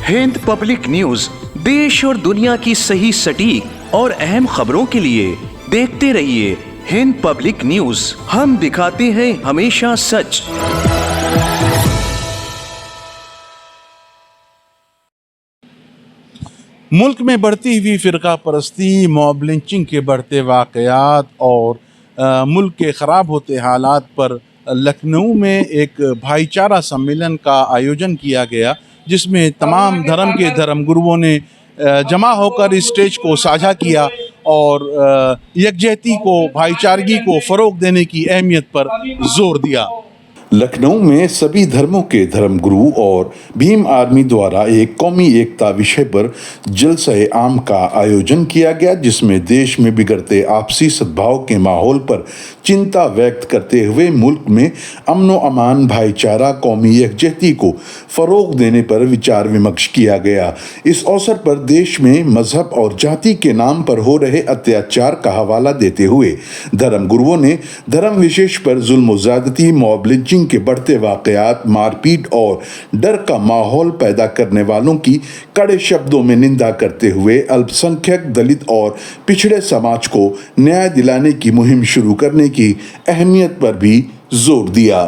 Hind public news देश और दुनिया की सही सटीक और अहम खबरों के लिए देखते रहिए हिंद पब्लिक न्यूज। हम दिखाते हैं हमेशा सच। मुल्क में बढ़ती हुई फ़िरका परस्ती, मॉब लिंचिंग के बढ़ते वाक़यात और मुल्क के ख़राब होते हालात पर लखनऊ में एक भाईचारा सम्मेलन का आयोजन किया गया, जिसमें तमाम धर्म के धर्मगुरुओं ने जमा होकर इस स्टेज को साझा किया और यकजहती को, भाईचारगी को फ़रोग़ देने की अहमियत पर जोर दिया। लखनऊ में सभी धर्मों के धर्मगुरु और भीम आर्मी द्वारा एक कौमी एकता विषय पर जलसे आम का आयोजन किया गया, जिसमें देश में बिगड़ते आपसी सद्भाव के माहौल पर चिंता व्यक्त करते हुए मुल्क में अमन व अमान, भाईचारा, कौमी यकजहती को फ़रोग़ देने पर विचार विमर्श किया गया। इस अवसर पर देश में मजहब और जाति के नाम पर हो रहे अत्याचार का हवाला देते हुए धर्मगुरुओं ने धर्म विशेष पर जुल्म व ज़्यादती, मॉब लिंचिंग के बढ़ते वाक़यात, मारपीट और डर का माहौल पैदा करने वालों की कड़े शब्दों में निंदा करते हुए अल्पसंख्यक, दलित और पिछड़े समाज को न्याय दिलाने की मुहिम शुरू करने की अहमियत पर भी जोर दिया।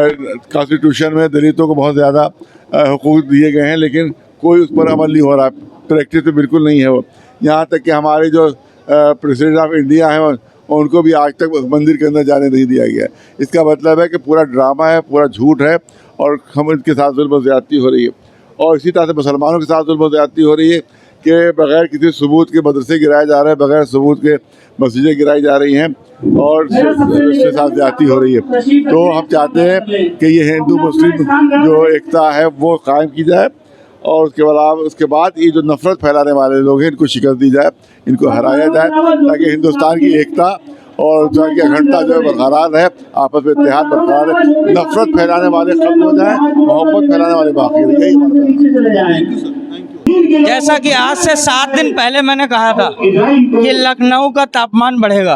कॉन्स्टिट्यूशन में दलितों को बहुत ज़्यादा हुकूक दिए गए हैं, लेकिन कोई उस पर अमल नहीं हो रहा, प्रैक्टिस तो बिल्कुल नहीं है वो। यहाँ तक कि हमारे जो प्रेसिडेंट ऑफ इंडिया है उनको भी आज तक मंदिर के अंदर जाने नहीं दिया गया। इसका मतलब है कि पूरा ड्रामा है, पूरा झूठ है और हम इनके साथ जुल्म ज़्यादती हो रही है। और इसी तरह से मुसलमानों के साथ जुल्म ज़्यादती हो रही है कि बग़ैर किसी सबूत के मदरसे गिराए जा रहे हैं, बग़ैर सबूत के मस्जिदें गिराई जा रही हैं और इसके साथ ज़्यादती हो रही है। तो हम चाहते हैं कि ये हिंदू मुस्लिम जो एकता है वो कायम की जाए और उसके बाद ये जो नफ़रत फैलाने वाले लोग हैं इनको शिकस्त दी जाए, इनको हराया जाए, ताकि हिंदुस्तान की एकता और की अखंडता जो है बरकरार रहे, आपस में इत्तेहाद बरकरार रहे, नफ़रत फैलाने वाले खत्म हो जाए, मोहब्बत फैलाने वाले बाकी रहे। यही हमारा। जैसा कि आज से 7 दिन पहले मैंने कहा था कि लखनऊ का तापमान बढ़ेगा,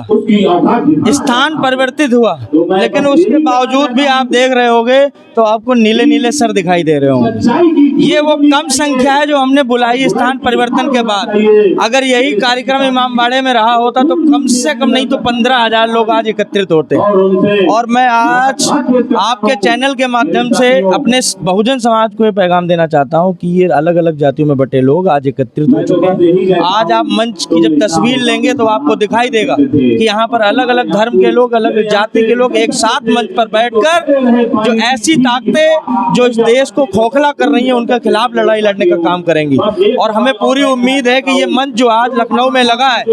स्थान परिवर्तित हुआ, लेकिन उसके बावजूद भी आप देख रहे होंगे तो आपको नीले नीले सर दिखाई दे रहे होंगे। ये वो कम संख्या है जो हमने बुलाई स्थान परिवर्तन के बाद। अगर यही कार्यक्रम इमामबाड़े में रहा होता तो कम से कम नहीं तो 15,000 लोग आज एकत्रित होते। और मैं आज आपके चैनल के माध्यम से अपने बहुजन समाज को ये पैगाम देना चाहता हूँ कि ये अलग अलग जातियों में बटे लोग आज एकत्रित हो चुके हैं। आज आप मंच की जब तस्वीर लेंगे तो आपको दिखाई देगा कि यहाँ पर अलग अलग धर्म के लोग, अलग जाति के लोग एक साथ मंच पर बैठकर जो ऐसी ताकतें जो इस देश को खोखला कर रही हैं उनके खिलाफ लड़ाई लड़ने का काम करेंगी। और हमें पूरी उम्मीद है कि ये मंच जो आज लखनऊ में लगा है,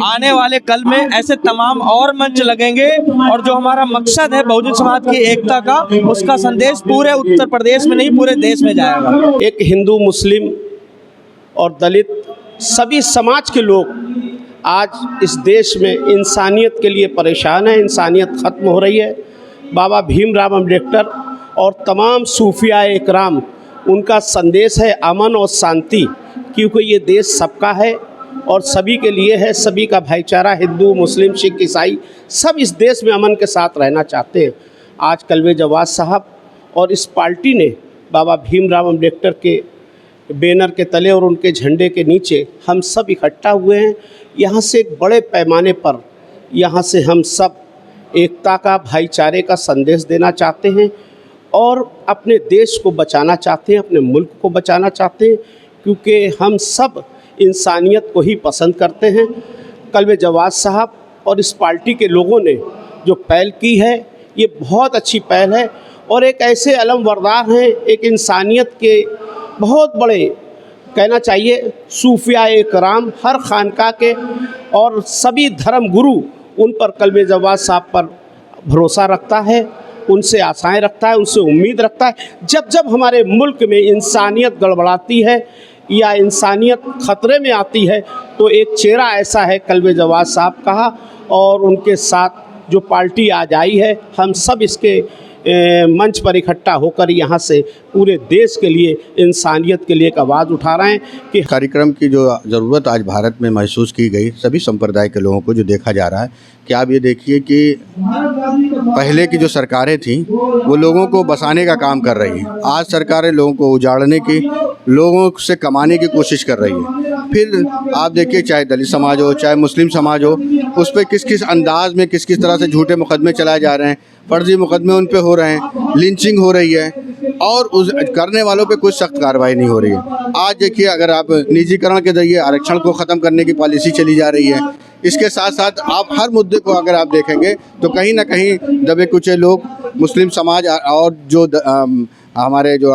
आने वाले कल में ऐसे तमाम और मंच लगेंगे और जो हमारा मकसद है बहुजन समाज की एकता का, उसका संदेश पूरे उत्तर प्रदेश में नहीं पूरे देश में जाएगा। एक हिंदू, मुस्लिम और दलित सभी समाज के लोग आज इस देश में इंसानियत के लिए परेशान है। इंसानियत ख़त्म हो रही है। बाबा भीमराव अम्बेडकर और तमाम सूफिया इकराम, उनका संदेश है अमन और शांति, क्योंकि ये देश सबका है और सभी के लिए है। सभी का भाईचारा, हिंदू, मुस्लिम, सिख, ईसाई सब इस देश में अमन के साथ रहना चाहते हैं। आज कलवे जवाद साहब और इस पार्टी ने बाबा भीमराव अम्बेडकर के बैनर के तले और उनके झंडे के नीचे हम सब इकट्ठा हुए हैं। यहाँ से एक बड़े पैमाने पर यहाँ से हम सब एकता का, भाईचारे का संदेश देना चाहते हैं और अपने देश को बचाना चाहते हैं, अपने मुल्क को बचाना चाहते हैं, क्योंकि हम सब इंसानियत को ही पसंद करते हैं। कलवे जवाद साहब और इस पार्टी के लोगों ने जो पहल की है ये बहुत अच्छी पहल है और एक ऐसे अलम वरदार हैं, एक इंसानियत के बहुत बड़े कहना चाहिए सूफिया इकराम, हर खानका के और सभी धर्म गुरु उन पर कलवे जवाद साहब पर भरोसा रखता है, उनसे आशाएं रखता है, उनसे उम्मीद रखता है। जब जब हमारे मुल्क में इंसानियत गड़बड़ाती है या इंसानियत ख़तरे में आती है तो एक चेहरा ऐसा है कलवे जवाद साहब का, और उनके साथ जो पार्टी आज आई है, हम सब इसके मंच पर इकट्ठा होकर यहाँ से पूरे देश के लिए, इंसानियत के लिए एक आवाज़ उठा रहे हैं कि कार्यक्रम की जो ज़रूरत आज भारत में महसूस की गई सभी संप्रदाय के लोगों को, जो देखा जा रहा है कि आप ये देखिए कि पहले की जो सरकारें थीं वो लोगों को बसाने का काम कर रही हैं। आज सरकारें लोगों को उजाड़ने की लोगों से कमाने की कोशिश कर रही है। फिर आप देखिए, चाहे दलित समाज हो, चाहे मुस्लिम समाज हो, उस पर किस किस अंदाज में किस किस तरह से झूठे मुकदमे चलाए जा रहे हैं, फर्जी मुकदमे उन पे हो रहे हैं, लिंचिंग हो रही है और उस करने वालों पे कुछ सख्त कार्रवाई नहीं हो रही है। आज देखिए, अगर आप निजीकरण के जरिए आरक्षण को ख़त्म करने की पॉलिसी चली जा रही है, इसके साथ साथ आप हर मुद्दे को अगर आप देखेंगे तो कहीं ना कहीं दबे कुचे लोग, मुस्लिम समाज और जो हमारे जो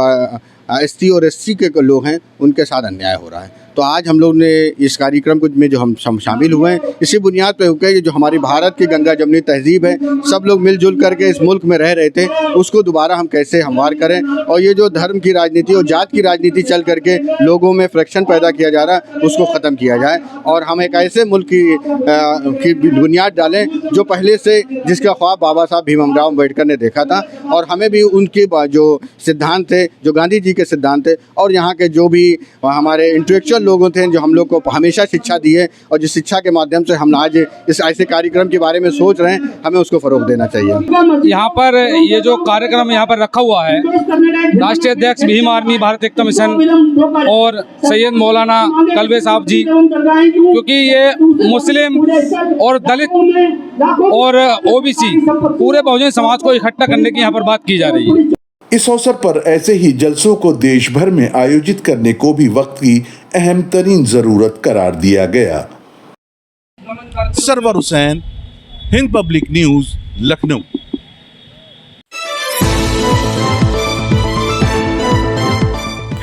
ST और SC के लोग हैं, उनके साथ अन्याय हो रहा है। तो आज हम लोग ने इस कार्यक्रम को में जो हम शामिल हुए हैं, इसी बुनियाद पे हुए कि जो हमारी भारत की गंगा जमनी तहजीब है, सब लोग मिलजुल करके इस मुल्क में रह रहे थे, उसको दोबारा हम कैसे हमवार करें, और ये जो धर्म की राजनीति और जात की राजनीति चल करके लोगों में फ्रैक्शन पैदा किया जा रहा है, उसको ख़त्म किया जाए और हम एक ऐसे मुल्क की बुनियाद डालें जो पहले से, जिसका ख्वाब बाबा साहब भीमराव अम्बेडकर ने देखा था, और हमें भी उनके जो सिद्धांत थे, जो गांधी जी के सिद्धांत थे, और यहाँ के जो भी हमारे इंटेलेक्चुअल लोगों थे जो हम लोग को हमेशा शिक्षा दी है, और जिस शिक्षा के माध्यम से हम आज इस ऐसे कार्यक्रम के बारे में सोच रहे हैं, हमें उसको फ़रोग़ देना चाहिए। यहाँ पर ये जो कार्यक्रम यहाँ पर रखा हुआ है, राष्ट्रीय अध्यक्ष भीम आर्मी भारत एकता मिशन और सैयद मौलाना कल्बे साहब जी, क्योंकि ये मुस्लिम और दलित और OBC पूरे बहुजन समाज को इकट्ठा करने की यहाँ पर बात की जा रही है। इस अवसर पर ऐसे ही जलसों को देश भर में आयोजित करने को भी वक्त की अहम तरीन जरूरत करार दिया गया। Sarwar Hussain, Hind public news, Lucknow.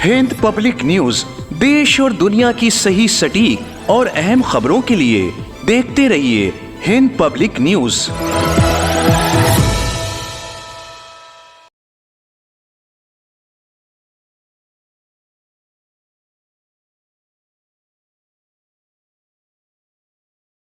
Hind public news देश और दुनिया की सही, सटीक और अहम खबरों के लिए देखते रहिए हिंद पब्लिक न्यूज।